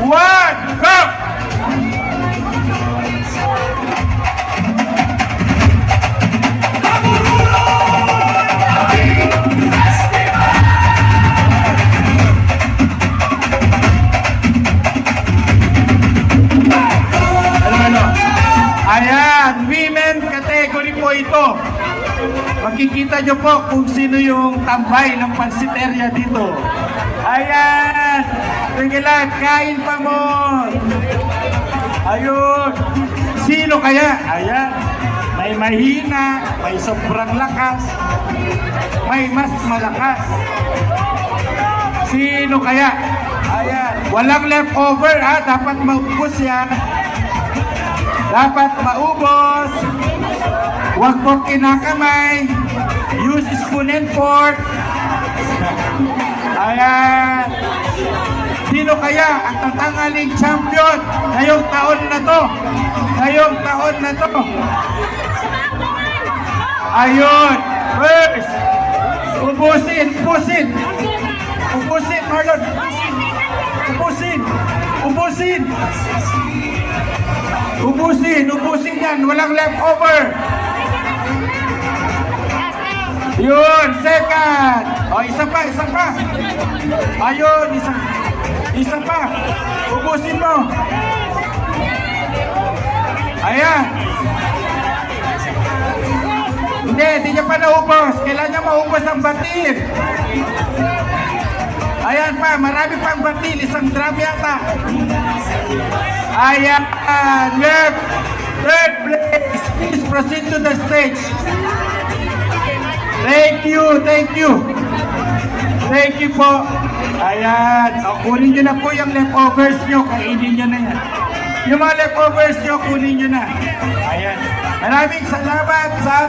1, go! Ayan, women category po ito. Makikita nyo po kung sino yung tambay ng pansiteria dito. Ayan, sige lang, kain pa mo. Ayun, sino kaya? Ayan, may mahina, may sobrang lakas, may mas malakas. Sino kaya? Ayan, walang leftover ha, dapat maubos yan. Dapat maubos. Huwag po kinakamay. Use spoon and fork. Ayan. Sino kaya ang tatangaling champion ngayong taon na to? Ngayong taon na to. Ayun. First. Ubusin. Ubusin. Ubusin, Marlon. Ubusin. Ubusin. Ubusin, ubusin yan, walang leftover. Yun, second. O, isa pa, isa pa. Ayun, isa pa. Ubusin mo. Ayan. Hindi niya pa naubos. Kailan niya maubos ang batil? Ayan pa, marami pang batil. Isang drum yata. Ayan, left, third place. Please proceed to the stage. Thank you, thank you. Thank you po. Ayan, o, kunin nyo na po yung leftovers nyo. Kainin nyo na yan. Yung mga leftovers nyo, kunin nyo na. Ayan, maraming salamat sa